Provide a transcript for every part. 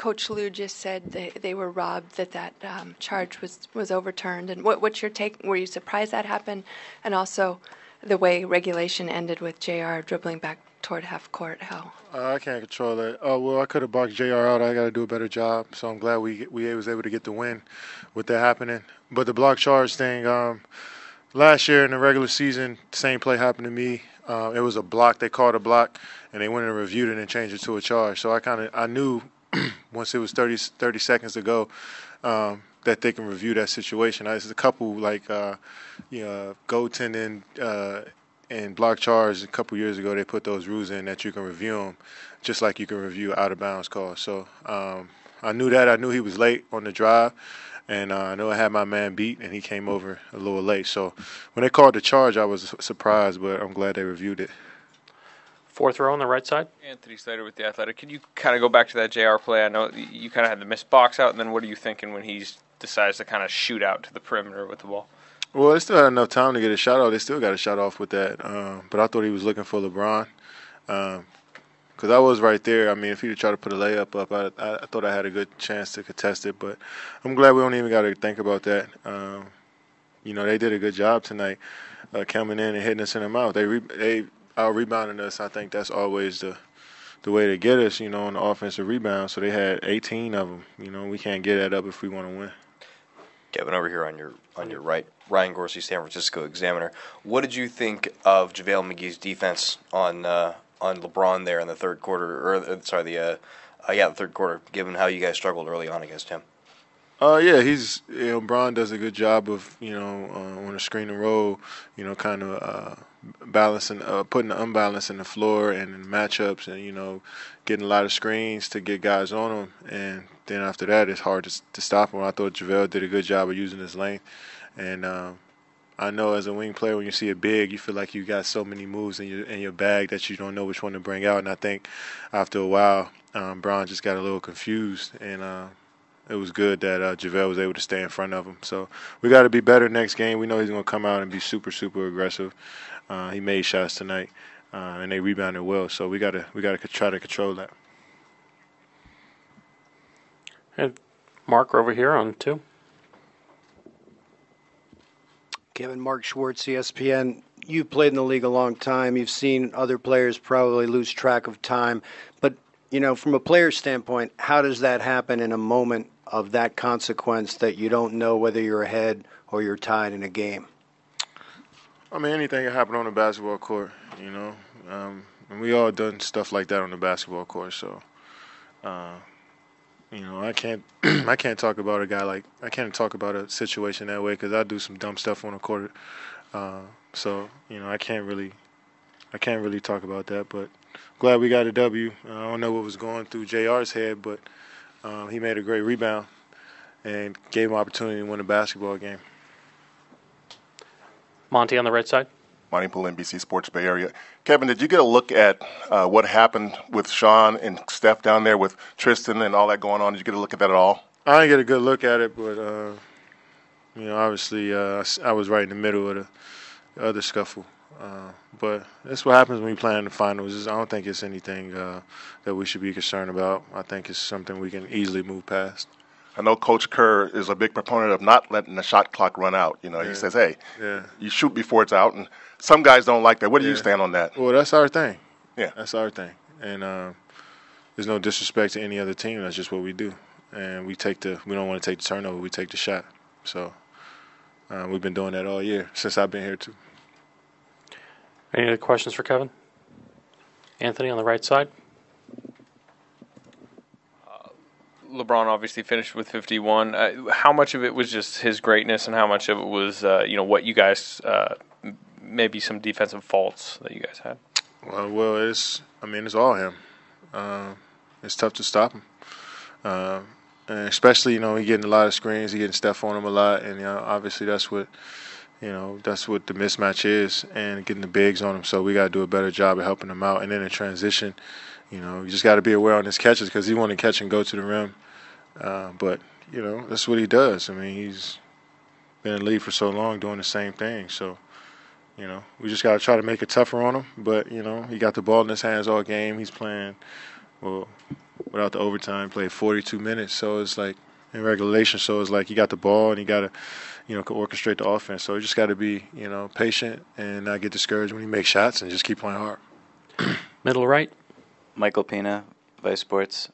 Coach Lou just said they were robbed, that charge was overturned. And what's your take? Were you surprised that happened? And also the way regulation ended with JR dribbling back toward half court. How? I can't control that. Oh, well, I could have boxed JR out. I got to do a better job. So I'm glad we was able to get the win with that happening. But the block charge thing, last year in the regular season, same play happened to me. It was a block. They called a block, and they went and reviewed it and changed it to a charge. So I knew once it was 30 seconds to go that they can review that situation. There's a couple like goaltending and block charge a couple years ago. They put those rules in that you can review them just like you can review out of bounds calls. So I knew that. I knew he was late on the drive. And I know I had my man beat, and he came over a little late. So when they called the charge, I was surprised, but I'm glad they reviewed it. Fourth row on the right side. Anthony Snyder with The Athletic. Can you kind of go back to that JR play? I know you kind of had the missed box out, and then what are you thinking when he decides to kind of shoot out to the perimeter with the ball? Well, they still had enough time to get a shot off. They still got a shot off with that. But I thought he was looking for LeBron. Because I was right there. I mean, if he'd tried to put a layup up, I thought I had a good chance to contest it. But I'm glad we don't even got to think about that. They did a good job tonight coming in and hitting us in the mouth. They out-rebounding us. I think that's always the way to get us, on the offensive rebound. So they had 18 of them. We can't get that up if we want to win. Kevin, over here on your right, Ryan Gorsey, San Francisco Examiner. What did you think of JaVale McGee's defense on LeBron there in the third quarter, the third quarter, given how you guys struggled early on against him? He's Bron does a good job of on a screen and roll, kind of balancing, putting the unbalance in the floor and in matchups, and getting a lot of screens to get guys on him, and then after that it's hard to stop him. I thought JaVale did a good job of using his length, and I know as a wing player, when you see a big, you feel like you got so many moves in your bag that you don't know which one to bring out. And I think after a while, Bron just got a little confused, and it was good that JaVale was able to stay in front of him. So we got to be better next game. We know he's going to come out and be super, super aggressive. He made shots tonight, and they rebounded well. So we got to try to control that. And Mark over here on 2. Kevin, Mark Schwartz, ESPN. You've played in the league a long time. You've seen other players probably lose track of time. But, from a player's standpoint, how does that happen in a moment of that consequence that you don't know whether you're ahead or you're tied in a game? I mean, anything can happen on the basketball court, and we all done stuff like that on the basketball court. So, I can't talk about I can't talk about a situation that way because I do some dumb stuff on the court. So I can't really talk about that. But glad we got a W. I don't know what was going through JR's head, but he made a great rebound and gave him opportunity to win a basketball game. Monty on the right side. Monty Poole, NBC Sports Bay Area. Kevin, did you get a look at what happened with Sean and Steph down there with Tristan and all that going on? Did you get a look at that at all? I didn't get a good look at it, but obviously I was right in the middle of the other scuffle. But that's what happens when you play in the finals. I don't think it's anything that we should be concerned about. I think it's something we can easily move past. I know Coach Kerr is a big proponent of not letting the shot clock run out. He says, hey, you shoot before it's out. And some guys don't like that. Where do you stand on that? Well, that's our thing. Yeah. That's our thing. And there's no disrespect to any other team. That's just what we do. And we don't want to take the turnover. We take the shot. So we've been doing that all year since I've been here too. Any other questions for Kevin? Anthony on the right side. LeBron obviously finished with 51. How much of it was just his greatness, and how much of it was, what you guys, maybe some defensive faults that you guys had? Well, it's all him. It's tough to stop him, and especially he getting a lot of screens, he getting Steph on him a lot, and obviously that's what the mismatch is, and getting the bigs on him. So we got to do a better job of helping him out, and then in transition. You just got to be aware on his catches because he want to catch and go to the rim. But, that's what he does. I mean, he's been in the league for so long doing the same thing. So, we just got to try to make it tougher on him. But, he got the ball in his hands all game. He's playing, without the overtime, played 42 minutes. So it's like in regulation. So it's like you got the ball and you got to, orchestrate the offense. So you just got to be, patient and not get discouraged when you make shots and just keep playing hard. Middle right. Michael Pina, Vice Sports.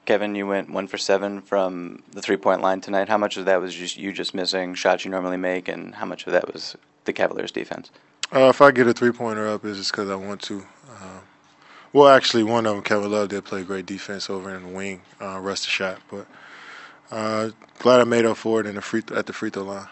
Kevin, you went 1 for 7 from the 3-point line tonight. How much of that was just missing shots you normally make, and how much of that was the Cavaliers' defense? If I get a 3-pointer up, it's just because I want to. Well, actually, one of them, Kevin Love, did play great defense over in the wing, rushed the shot. But glad I made up for it at the free throw line.